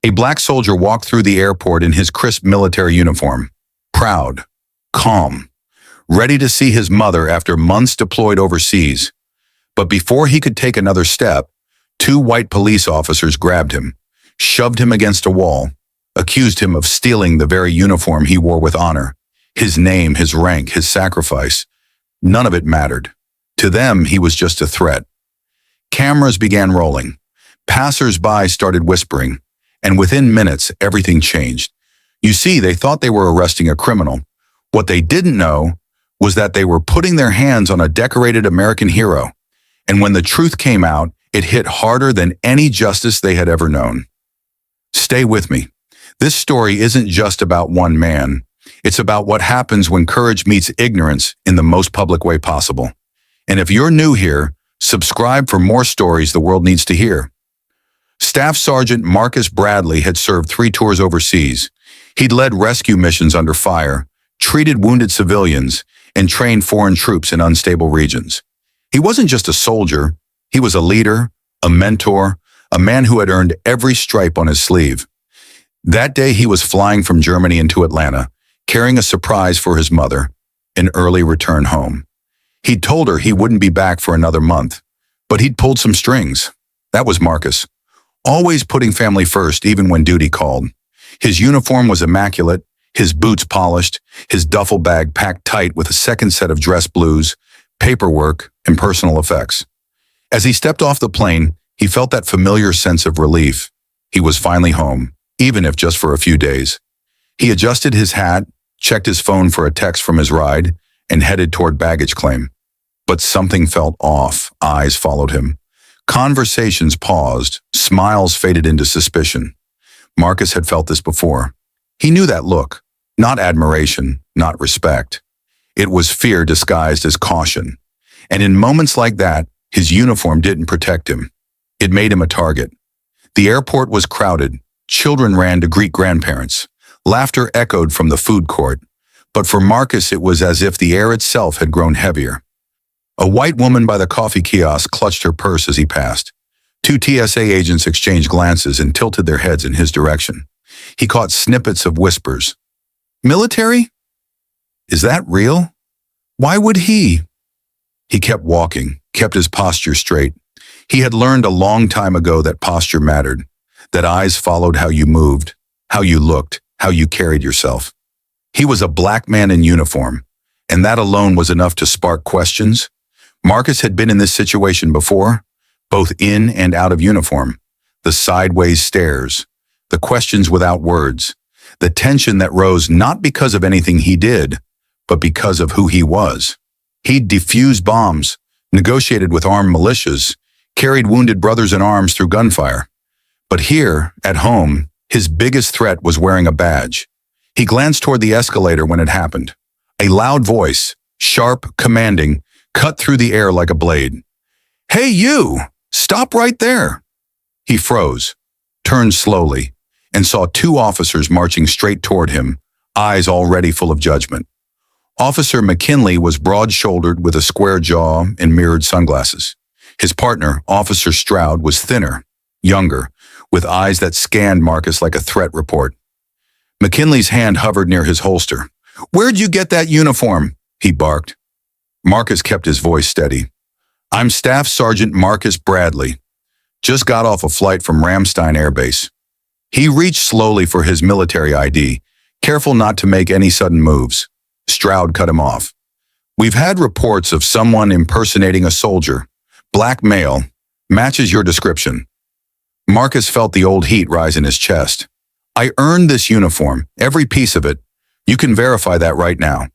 A black soldier walked through the airport in his crisp military uniform, proud, calm, ready to see his mother after months deployed overseas. But before he could take another step, two white police officers grabbed him, shoved him against a wall, accused him of stealing the very uniform he wore with honor. His name, his rank, his sacrifice, none of it mattered. To them, he was just a threat. Cameras began rolling. Passers-by started whispering, and within minutes, everything changed. You see, they thought they were arresting a criminal. What they didn't know was that they were putting their hands on a decorated American hero. And when the truth came out, it hit harder than any justice they had ever known. Stay with me. This story isn't just about one man. It's about what happens when courage meets ignorance in the most public way possible. And if you're new here, subscribe for more stories the world needs to hear. Staff Sergeant Marcus Bradley had served 3 tours overseas. He'd led rescue missions under fire, treated wounded civilians, and trained foreign troops in unstable regions. He wasn't just a soldier, he was a leader, a mentor, a man who had earned every stripe on his sleeve. That day he was flying from Germany into Atlanta, carrying a surprise for his mother, an early return home. He'd told her he wouldn't be back for another month, but he'd pulled some strings. That was Marcus, always putting family first even when duty called. His uniform was immaculate, his boots polished, his duffel bag packed tight with a second set of dress blues, paperwork, and personal effects. As he stepped off the plane, he felt that familiar sense of relief. He was finally home, even if just for a few days. He adjusted his hat, checked his phone for a text from his ride, and headed toward baggage claim. But something felt off. Eyes followed him. Conversations paused. Smiles faded into suspicion. Marcus had felt this before. He knew that look. Not admiration, not respect. It was fear disguised as caution. And in moments like that, his uniform didn't protect him. It made him a target. The airport was crowded. Children ran to greet grandparents. Laughter echoed from the food court. But for Marcus, it was as if the air itself had grown heavier. A white woman by the coffee kiosk clutched her purse as he passed. 2 TSA agents exchanged glances and tilted their heads in his direction. He caught snippets of whispers. Military? Is that real? Why would he? He kept walking, kept his posture straight. He had learned a long time ago that posture mattered, that eyes followed how you moved, how you looked, how you carried yourself. He was a black man in uniform, and that alone was enough to spark questions. Marcus had been in this situation before, both in and out of uniform. The sideways stares, the questions without words, the tension that rose not because of anything he did, but because of who he was. He'd defused bombs, negotiated with armed militias, carried wounded brothers in arms through gunfire. But here, at home, his biggest threat was wearing a badge. He glanced toward the escalator when it happened. A loud voice, sharp, commanding, cut through the air like a blade. "Hey, you! Stop right there!" He froze, turned slowly, and saw 2 officers marching straight toward him, eyes already full of judgment. Officer McKinley was broad-shouldered with a square jaw and mirrored sunglasses. His partner, Officer Stroud, was thinner, younger, with eyes that scanned Marcus like a threat report. McKinley's hand hovered near his holster. "Where'd you get that uniform?" he barked. Marcus kept his voice steady. "I'm Staff Sergeant Marcus Bradley. Just got off a flight from Ramstein Air Base." He reached slowly for his military ID, careful not to make any sudden moves. Stroud cut him off. "We've had reports of someone impersonating a soldier. Black male. Matches your description." Marcus felt the old heat rise in his chest. "I earned this uniform, every piece of it. You can verify that right now."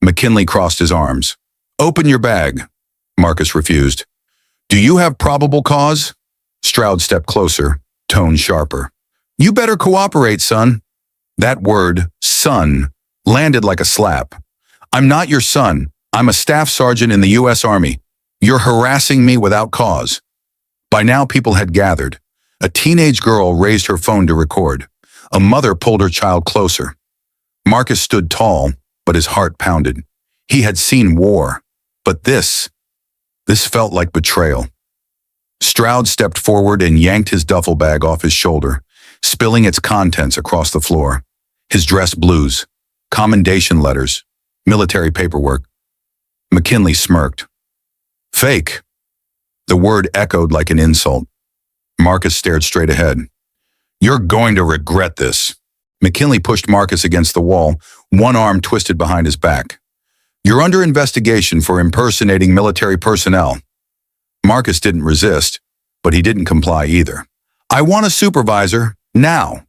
McKinley crossed his arms. "Open your bag." Marcus refused. "Do you have probable cause?" Stroud stepped closer, tone sharper. "You better cooperate, son." That word, son, landed like a slap. "I'm not your son. I'm a staff sergeant in the U.S. Army. You're harassing me without cause." By now people had gathered. A teenage girl raised her phone to record. A mother pulled her child closer. Marcus stood tall, but his heart pounded. He had seen war, but this felt like betrayal. Stroud stepped forward and yanked his duffel bag off his shoulder, spilling its contents across the floor. His dress blues, commendation letters, military paperwork. McKinley smirked. Fake. The word echoed like an insult. Marcus stared straight ahead. You're going to regret this. McKinley pushed Marcus against the wall, one arm twisted behind his back. You're under investigation for impersonating military personnel. Marcus didn't resist, but he didn't comply either. I want a supervisor, now.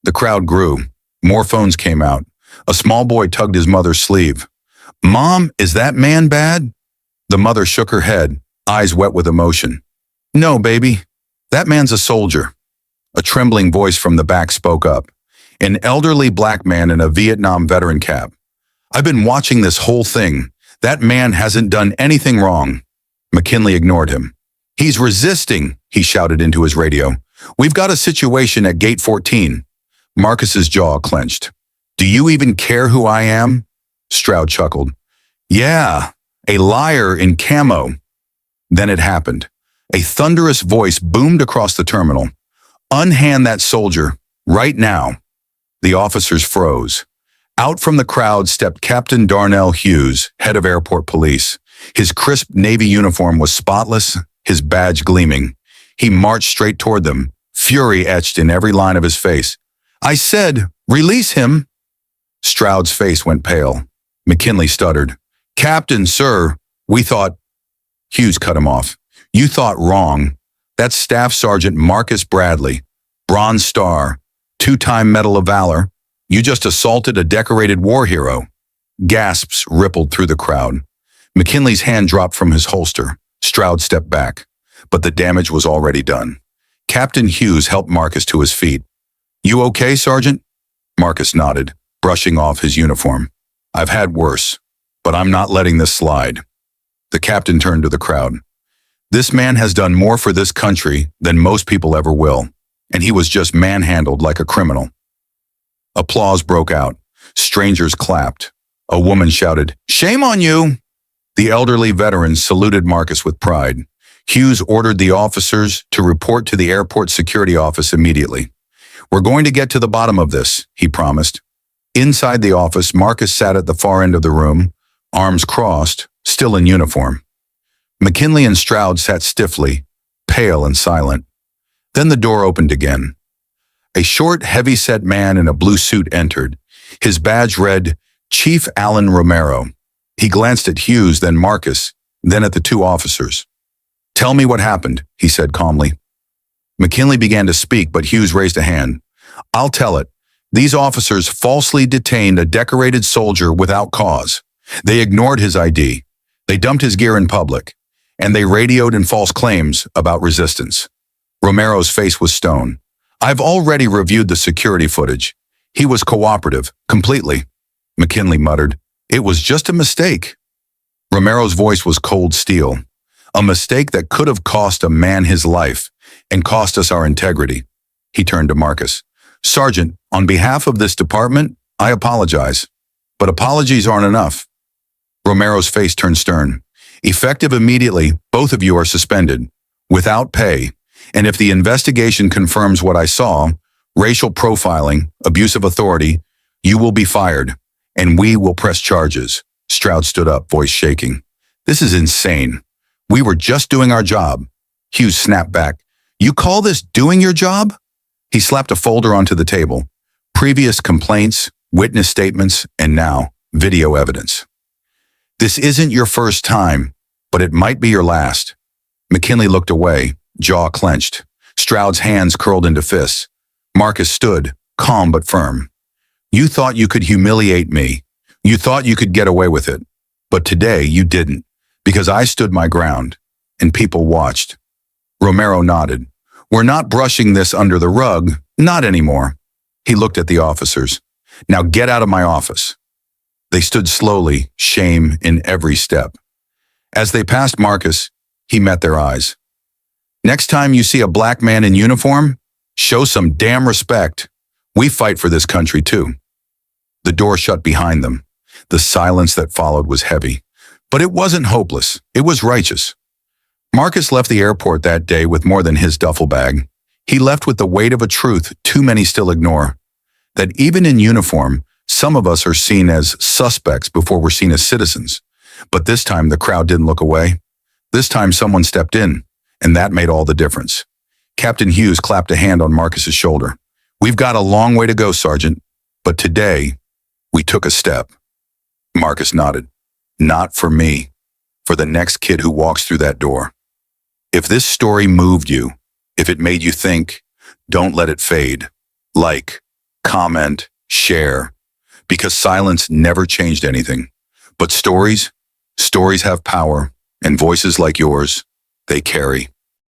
The crowd grew. More phones came out. A small boy tugged his mother's sleeve. Mom, is that man bad? The mother shook her head, eyes wet with emotion. No, baby. That man's a soldier. A trembling voice from the back spoke up. An elderly black man in a Vietnam veteran cap. I've been watching this whole thing. That man hasn't done anything wrong. McKinley ignored him. He's resisting, he shouted into his radio. We've got a situation at Gate 14. Marcus's jaw clenched. Do you even care who I am? Stroud chuckled. Yeah, a liar in camo. Then it happened. A thunderous voice boomed across the terminal. Unhand that soldier, right now. The officers froze. Out from the crowd stepped Captain Darnell Hughes, head of airport police. His crisp Navy uniform was spotless, his badge gleaming. He marched straight toward them, fury etched in every line of his face. I said, release him. Stroud's face went pale. McKinley stuttered. Captain, sir, we thought... Hughes cut him off. You thought wrong. That's Staff Sergeant Marcus Bradley, Bronze Star, 2-time Medal of Valor. You just assaulted a decorated war hero. Gasps rippled through the crowd. McKinley's hand dropped from his holster. Stroud stepped back, but the damage was already done. Captain Hughes helped Marcus to his feet. You okay, Sergeant? Marcus nodded, brushing off his uniform. I've had worse, but I'm not letting this slide. The captain turned to the crowd. This man has done more for this country than most people ever will, and he was just manhandled like a criminal. Applause broke out. Strangers clapped. A woman shouted, Shame on you! The elderly veterans saluted Marcus with pride. Hughes ordered the officers to report to the airport security office immediately. We're going to get to the bottom of this, he promised. Inside the office, Marcus sat at the far end of the room, arms crossed, still in uniform. McKinley and Stroud sat stiffly, pale and silent. Then the door opened again. A short, heavy-set man in a blue suit entered. His badge read, Chief Alan Romero. He glanced at Hughes, then Marcus, then at the two officers. Tell me what happened, he said calmly. McKinley began to speak, but Hughes raised a hand. I'll tell it. These officers falsely detained a decorated soldier without cause. They ignored his ID. They dumped his gear in public. And they radioed in false claims about resistance. Romero's face was stone. I've already reviewed the security footage. He was cooperative, completely. McKinley muttered. It was just a mistake. Romero's voice was cold steel. A mistake that could have cost a man his life and cost us our integrity. He turned to Marcus. Sergeant, on behalf of this department, I apologize. But apologies aren't enough. Romero's face turned stern. Effective immediately, both of you are suspended, without pay, and if the investigation confirms what I saw, racial profiling, abuse of authority, you will be fired, and we will press charges. Stroud stood up, voice shaking. This is insane. We were just doing our job. Hughes snapped back. You call this doing your job? He slapped a folder onto the table. Previous complaints, witness statements, and now, video evidence. This isn't your first time, but it might be your last. McKinley looked away, jaw clenched. Stroud's hands curled into fists. Marcus stood, calm but firm. You thought you could humiliate me. You thought you could get away with it. But today you didn't, because I stood my ground, and people watched. Romero nodded. We're not brushing this under the rug, not anymore. He looked at the officers. Now get out of my office. They stood slowly, shame in every step. As they passed Marcus, he met their eyes. Next time you see a black man in uniform, show some damn respect. We fight for this country too. The door shut behind them. The silence that followed was heavy. But it wasn't hopeless. It was righteous. Marcus left the airport that day with more than his duffel bag. He left with the weight of a truth too many still ignore, that even in uniform, some of us are seen as suspects before we're seen as citizens. But this time the crowd didn't look away. This time someone stepped in, and that made all the difference. Captain Hughes clapped a hand on Marcus's shoulder. "We've got a long way to go, Sergeant, but today we took a step." Marcus nodded. "Not for me, for the next kid who walks through that door." If this story moved you, if it made you think, don't let it fade. Like, comment, share, because silence never changed anything. But stories have power, and voices like yours, they carry.